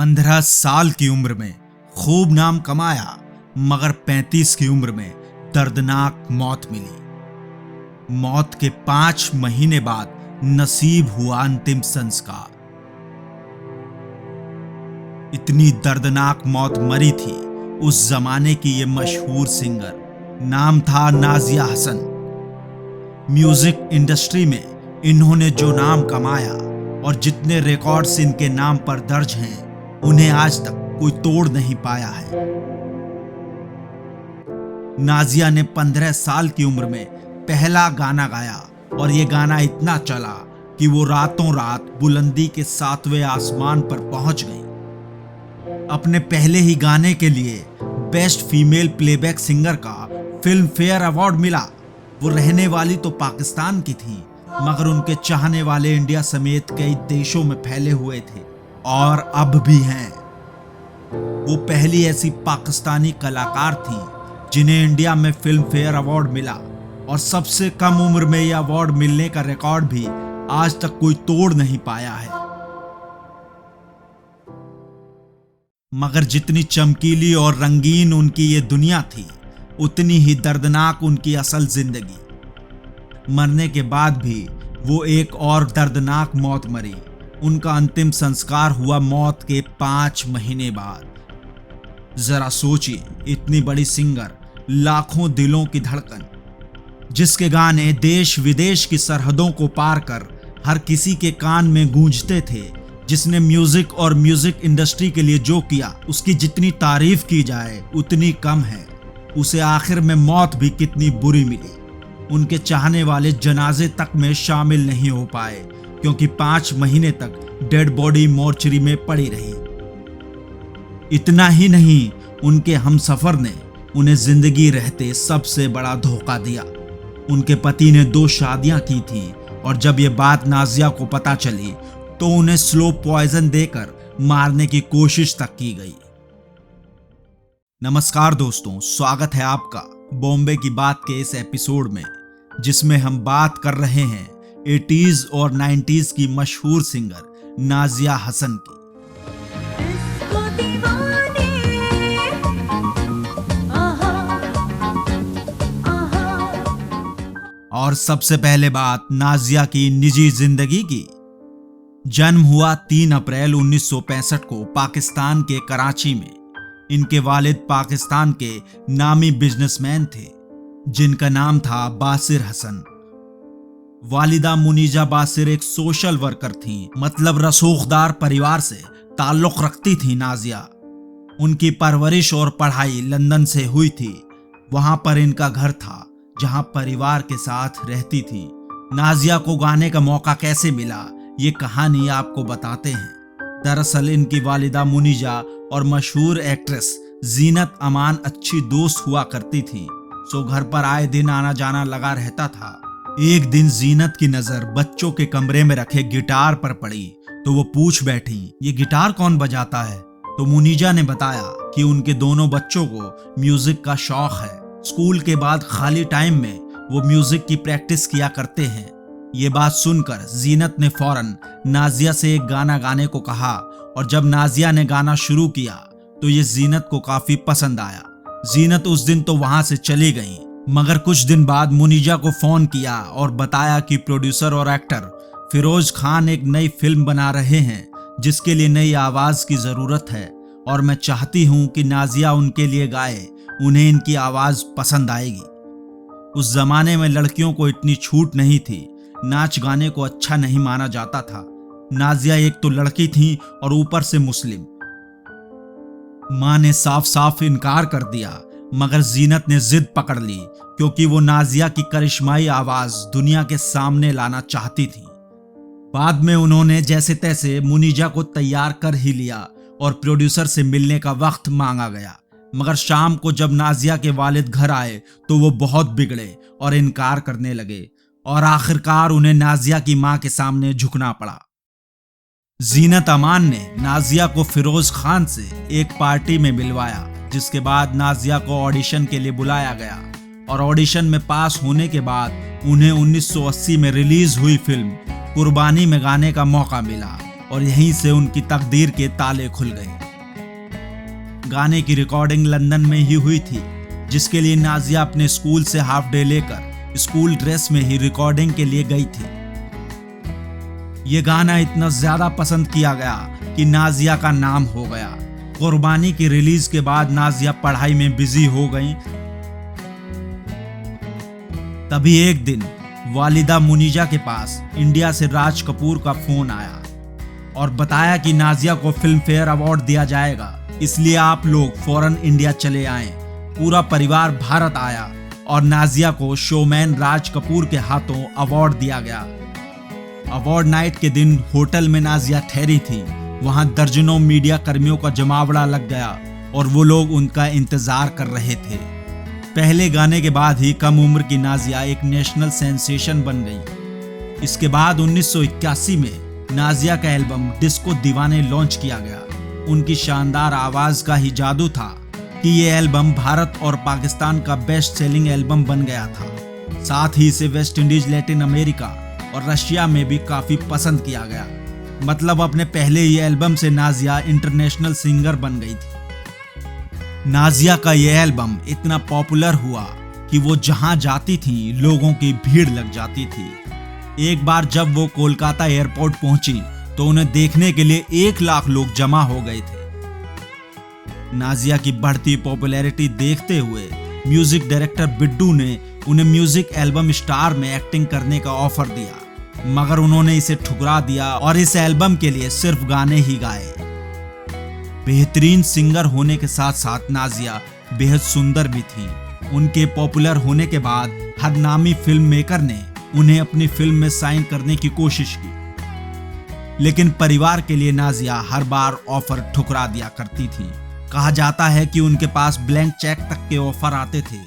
15 साल की उम्र में खूब नाम कमाया, मगर 35 की उम्र में दर्दनाक मौत मिली। मौत के 5 महीने बाद नसीब हुआ अंतिम संस्कार। इतनी दर्दनाक मौत मरी थी उस जमाने की ये मशहूर सिंगर, नाम था नाजिया हसन। म्यूजिक इंडस्ट्री में इन्होंने जो नाम कमाया और जितने रिकॉर्ड्स इनके नाम पर दर्ज हैं, उन्हें आज तक कोई तोड़ नहीं पाया है। नाजिया ने 15 साल की उम्र में पहला गाना गाया और ये गाना इतना चला कि वो रातों रात बुलंदी के 7वें आसमान पर पहुंच गई। अपने पहले ही गाने के लिए बेस्ट फीमेल प्लेबैक सिंगर का फिल्म फेयर अवार्ड मिला। वो रहने वाली तो पाकिस्तान की थी, मगर उनके चाहने वाले इंडिया समेत कई देशों में फैले हुए थे और अब भी हैं। वो पहली ऐसी पाकिस्तानी कलाकार थी जिन्हें इंडिया में फिल्म फेयर अवार्ड मिला, और सबसे कम उम्र में यह अवार्ड मिलने का रिकॉर्ड भी आज तक कोई तोड़ नहीं पाया है। मगर जितनी चमकीली और रंगीन उनकी ये दुनिया थी, उतनी ही दर्दनाक उनकी असल जिंदगी। मरने के बाद भी वो एक और दर्दनाक मौत मरी। उनका अंतिम संस्कार हुआ मौत के 5 महीने बाद। जरा सोचिए, इतनी बड़ी सिंगर, लाखों दिलों की धड़कन, जिसके गाने देश विदेश की सरहदों को पार कर हर किसी के कान में गूंजते थे, जिसने म्यूजिक और म्यूजिक इंडस्ट्री के लिए जो किया, उसकी जितनी तारीफ की जाए उतनी कम है। उसे आखिर में मौत भी कितनी बुरी मिली। उनके चाहने वाले जनाजे तक में शामिल नहीं हो पाए, क्योंकि 5 महीने तक डेड बॉडी मोर्चरी में पड़ी रही। इतना ही नहीं, उनके हमसफर ने उन्हें जिंदगी रहते सबसे बड़ा धोखा दिया। उनके पति ने 2 शादियां की थी, और जब ये बात नाजिया को पता चली तो उन्हें स्लो पॉइजन देकर मारने की कोशिश तक की गई। नमस्कार दोस्तों, स्वागत है आपका बॉम्बे की बात के इस एपिसोड में, जिसमें हम बात कर रहे हैं 80s और 90s की मशहूर सिंगर नाजिया हसन की। और सबसे पहले बात नाजिया की निजी जिंदगी की। जन्म हुआ 3 अप्रैल 1965 को पाकिस्तान के कराची में। इनके वालिद पाकिस्तान के नामी बिजनेसमैन थे, जिनका नाम था बासिर हसन। वालिदा मुनीजा बासिर एक सोशल वर्कर थी, मतलब रसूखदार परिवार से ताल्लुक रखती थी नाजिया। उनकी परवरिश और पढ़ाई लंदन से हुई थी। वहां पर इनका घर था, जहां परिवार के साथ रहती थी। नाजिया को गाने का मौका कैसे मिला, ये कहानी आपको बताते हैं। दरअसल इनकी वालिदा मुनीजा और मशहूर एक्ट्रेस जीनत अमान अच्छी दोस्त हुआ करती थी, सो घर पर आए दिन आना जाना लगा रहता था। एक दिन जीनत की नजर बच्चों के कमरे में रखे गिटार पर पड़ी, तो वो पूछ बैठी, ये गिटार कौन बजाता है? तो मुनीजा ने बताया कि उनके दोनों बच्चों को म्यूजिक का शौक है। स्कूल के बाद खाली टाइम में वो म्यूजिक की प्रैक्टिस किया करते हैं। ये बात सुनकर जीनत ने फौरन नाजिया से एक गाना गाने को कहा, और जब नाजिया ने गाना शुरू किया तो ये जीनत को काफी पसंद आया। जीनत उस दिन तो वहां से चली गई, मगर कुछ दिन बाद मुनीजा को फोन किया और बताया कि प्रोड्यूसर और एक्टर फिरोज खान एक नई फिल्म बना रहे हैं, जिसके लिए नई आवाज की जरूरत है, और मैं चाहती हूं कि नाजिया उनके लिए गाए। उन्हें इनकी आवाज पसंद आएगी। उस जमाने में लड़कियों को इतनी छूट नहीं थी, नाच गाने को अच्छा नहीं माना जाता था। नाजिया एक तो लड़की थी और ऊपर से मुस्लिम। मां ने साफ साफ इनकार कर दिया, मगर जीनत ने जिद पकड़ ली, क्योंकि वो नाजिया की करिश्माई आवाज दुनिया के सामने लाना चाहती थी। बाद में उन्होंने जैसे तैसे मुनीजा को तैयार कर ही लिया और प्रोड्यूसर से मिलने का वक्त मांगा गया। मगर शाम को जब नाजिया के वालिद घर आए तो वो बहुत बिगड़े और इनकार करने लगे, और आखिरकार उन्हें नाजिया की मां के सामने झुकना पड़ा। जीनत अमान ने नाजिया को फिरोज खान से एक पार्टी में मिलवाया, जिसके बाद नाजिया को ऑडिशन के लिए बुलाया गया, और ऑडिशन में पास होने के बाद उन्हें 1980 में रिलीज हुई फिल्म कुर्बानी में गाने का मौका मिला। और यहीं से उनकी तकदीर के ताले खुल गए। गाने की रिकॉर्डिंग लंदन में ही हुई थी, जिसके लिए नाजिया अपने स्कूल से हाफ डे लेकर स्कूल ड्रेस में ही रिकॉर्डिंग के लिए गई थी। यह गाना इतना ज्यादा पसंद किया गया कि नाजिया का नाम हो गया। कुर्बानी की रिलीज के बाद नाजिया पढ़ाई में बिजी हो गईं। तभी एक दिन वालिदा मुनीजा के पास इंडिया से राज कपूर का फोन आया और बताया कि नाजिया को फिल्म फेयर अवार्ड दिया जाएगा, इसलिए आप लोग फौरन इंडिया चले आएं। पूरा परिवार भारत आया और नाजिया को शोमैन राज कपूर के हाथों अवार्ड दिया गया। अवार्ड नाइट के दिन होटल में नाजिया ठहरी थी। वहां दर्जनों मीडिया कर्मियों का जमावड़ा लग गया और वो लोग उनका इंतजार कर रहे थे। पहले गाने के बाद ही कम उम्र की नाजिया एक नेशनल सेंसेशन बन गई। इसके बाद 1981 में नाजिया का एल्बम डिस्को दीवाने लॉन्च किया गया। उनकी शानदार आवाज का ही जादू था कि ये एल्बम भारत और पाकिस्तान का बेस्ट सेलिंग एल्बम बन गया था। साथ ही इसे वेस्ट इंडीज, लैटिन अमेरिका और रशिया में भी काफी पसंद किया गया। मतलब अपने पहले ही एल्बम से नाजिया इंटरनेशनल सिंगर बन गई थी। नाजिया का यह एल्बम इतना पॉपुलर हुआ कि वो जहां जाती थी लोगों की भीड़ लग जाती थी। एक बार जब वो कोलकाता एयरपोर्ट पहुंची तो उन्हें देखने के लिए 1 लाख लोग जमा हो गए थे। नाजिया की बढ़ती पॉपुलैरिटी देखते हुए म्यूजिक डायरेक्टर बिड्डू ने उन्हें म्यूजिक एल्बम स्टार में एक्टिंग करने का ऑफर दिया, मगर उन्होंने इसे ठुकरा दिया और इस एल्बम के लिए सिर्फ गाने ही गाए। बेहतरीन सिंगर होने के साथ साथ नाजिया बेहद सुंदर भी थी। उनके पॉपुलर होने के बाद हर नामी फिल्म मेकर ने उन्हें अपनी फिल्म में साइन करने की कोशिश की, लेकिन परिवार के लिए नाजिया हर बार ऑफर ठुकरा दिया करती थी। कहा जाता है कि उनके पास ब्लैंक चेक तक के ऑफर आते थे,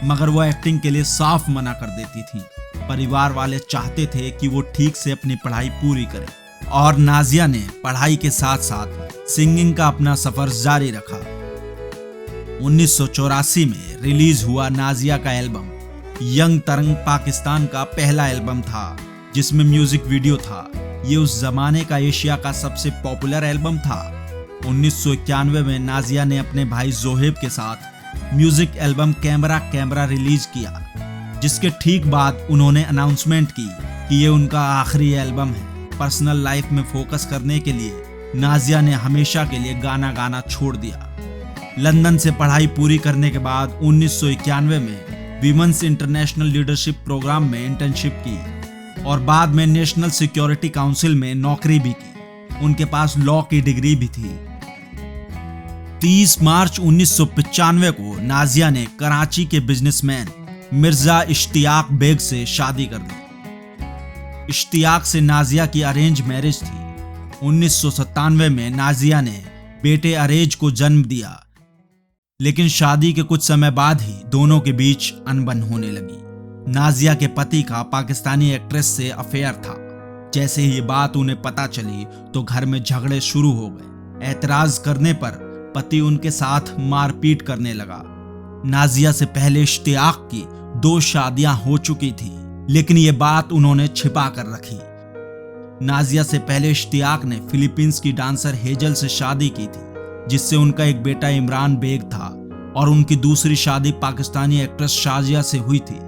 मगर वो एक्टिंग के लिए साफ मना कर देती थी। परिवार वाले चाहते थे कि वो ठीक से अपनी पढ़ाई पूरी करे और नाजिया ने पढ़ाई के साथ साथ सिंगिंग का अपना सफर जारी रखा। 1984 में रिलीज हुआ नाजिया का एल्बम यंग तरंग पाकिस्तान का पहला एल्बम था जिसमें म्यूजिक वीडियो था। ये उस जमाने का एशिया का सबसे पॉपुलर एल्बम था। 1991 में नाजिया ने अपने भाई जोहेब के साथ music album camera camera release किया, जिसके ठीक बाद उन्होंने अनाउंसमेंट की कि ये उनका आखिरी एल्बम है। पर्सनल लाइफ में फोकस करने के लिए नाजिया ने हमेशा के लिए गाना गाना छोड़ दिया। लंदन से पढ़ाई पूरी करने के बाद 1991 में विमेंस इंटरनेशनल लीडरशिप प्रोग्राम में इंटर्नशिप की और बाद में नेशनल सिक्योरिटी काउंसिल में नौकरी भी की। उनके पास लॉ की डिग्री भी थी। 30 मार्च 1995 को नाजिया ने कराची के बिजनेसमैन मिर्जा इश्तियाक बेग से शादी कर दी। इश्तियाक से नाजिया की अरेंज मैरिज थी। 1997 में नाजिया ने बेटे अरेज को जन्म दिया, लेकिन शादी के कुछ समय बाद ही दोनों के बीच अनबन होने लगी। नाजिया के पति का पाकिस्तानी एक्ट्रेस से अफेयर था। जैसे ही ये बात उन्हें पता चली तो घर में झगड़े शुरू हो गए। एतराज करने पर पति उनके साथ मारपीट करने लगा। नाजिया से पहले इश्तियाक की 2 शादियां हो चुकी थी, लेकिन ये बात उन्होंने छिपा कर रखी। नाजिया से पहले इश्तियाक ने फिलीपींस की डांसर हेजल से शादी की थी, जिससे उनका एक बेटा इमरान बेग था, और उनकी दूसरी शादी पाकिस्तानी एक्ट्रेस शाजिया से हुई थी।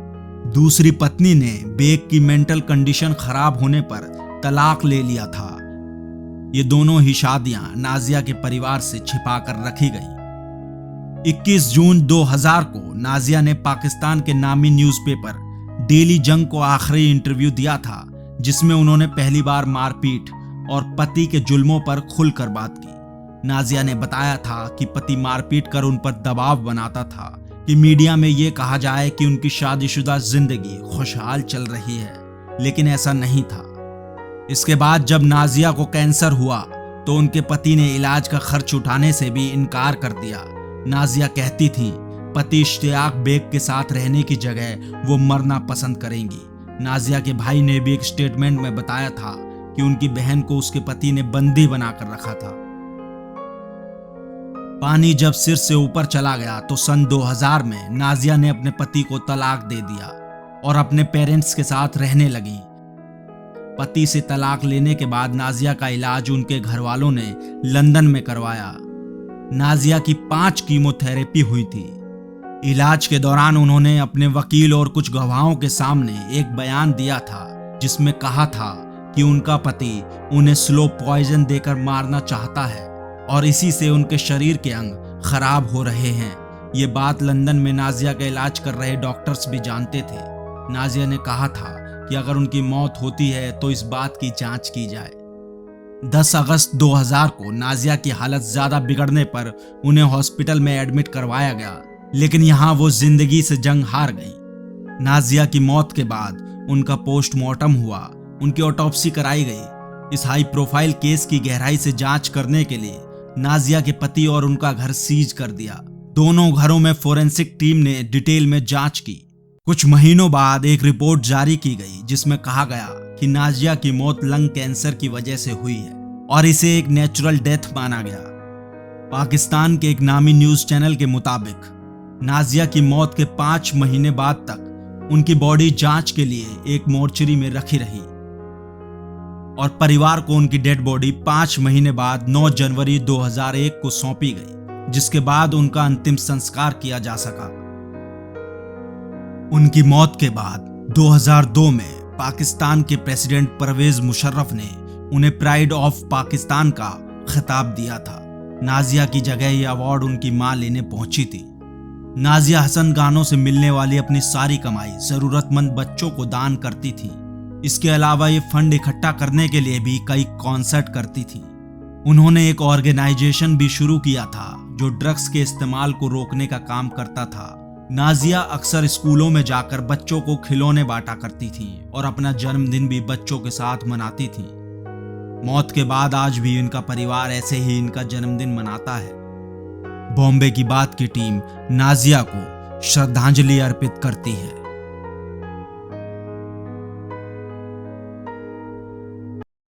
दूसरी पत्नी ने बेग की मेंटल कंडीशन खराब होने पर तलाक ले लिया था। ये दोनों ही शादियां नाजिया के परिवार से छिपा कर रखी गई। 21 जून 2000 को नाजिया ने पाकिस्तान के नामी न्यूज़पेपर डेली जंग को आखिरी इंटरव्यू दिया था, जिसमें उन्होंने पहली बार मारपीट और पति के जुल्मों पर खुलकर बात की। नाजिया ने बताया था कि पति मारपीट कर उन पर दबाव बनाता था कि मीडिया में ये कहा जाए कि उनकी शादीशुदा जिंदगी खुशहाल चल रही है, लेकिन ऐसा नहीं था। इसके बाद जब नाजिया को कैंसर हुआ तो उनके पति ने इलाज का खर्च उठाने से भी इनकार कर दिया। नाजिया कहती थी पति इश्तियाक बेग के साथ रहने की जगह वो मरना पसंद करेंगी। नाजिया के भाई ने भी एक स्टेटमेंट में बताया था कि उनकी बहन को उसके पति ने बंदी बनाकर रखा था। पानी जब सिर से ऊपर चला गया तो सन 2000 में नाजिया ने अपने पति को तलाक दे दिया और अपने पेरेंट्स के साथ रहने लगी। पति से तलाक लेने के बाद नाजिया का इलाज उनके घर वालों ने लंदन में करवाया। नाजिया की 5 कीमोथेरेपी हुई थी। इलाज के दौरान उन्होंने अपने वकील और कुछ गवाहों के सामने एक बयान दिया था जिसमें कहा था कि उनका पति उन्हें स्लो पॉइजन देकर मारना चाहता है और इसी से उनके शरीर के अंग खराब हो रहे हैं। ये बात लंदन में नाजिया का इलाज कर रहे डॉक्टर्स भी जानते थे। नाजिया ने कहा था कि अगर उनकी मौत होती है तो इस बात की जांच की जाए। 10 अगस्त 2000 को नाजिया की हालत ज्यादा बिगड़ने पर उन्हें हॉस्पिटल में एडमिट करवाया गया, लेकिन यहां वो जिंदगी से जंग हार गई। नाजिया की मौत के बाद उनका पोस्टमार्टम हुआ, उनकी ऑटोप्सी कराई गई। इस हाई प्रोफाइल केस की गहराई से जांच करने के लिए नाजिया के पति और उनका घर सीज कर दिया। दोनों घरों में फोरेंसिक टीम ने डिटेल में जांच की। कुछ महीनों बाद एक रिपोर्ट जारी की गई जिसमें कहा गया कि नाजिया की मौत लंग कैंसर की वजह से हुई है और इसे एक नेचुरल डेथ माना गया। पाकिस्तान के एक नामी न्यूज चैनल के मुताबिक नाजिया की मौत के 5 महीने बाद तक उनकी बॉडी जांच के लिए एक मोर्चरी में रखी रही और परिवार को उनकी डेड बॉडी 5 महीने बाद 9 जनवरी 2001 को सौंपी गई, जिसके बाद उनका अंतिम संस्कार किया जा सका। उनकी मौत के बाद 2002 में पाकिस्तान के प्रेसिडेंट परवेज मुशर्रफ ने उन्हें प्राइड ऑफ पाकिस्तान का खिताब दिया था। नाजिया की जगह यह अवार्ड उनकी मां लेने पहुंची थी। नाजिया हसन गानों से मिलने वाली अपनी सारी कमाई जरूरतमंद बच्चों को दान करती थी। इसके अलावा ये फंड इकट्ठा करने के लिए भी कई कॉन्सर्ट करती थी। उन्होंने एक ऑर्गेनाइजेशन भी शुरू किया था जो ड्रग्स के इस्तेमाल को रोकने का काम करता था। नाजिया अक्सर स्कूलों में जाकर बच्चों को खिलौने बांटा करती थी और अपना जन्मदिन भी बच्चों के साथ मनाती थी। मौत के बाद आज भी इनका परिवार ऐसे ही इनका जन्मदिन मनाता है। बॉम्बे की बात की टीम नाजिया को श्रद्धांजलि अर्पित करती है।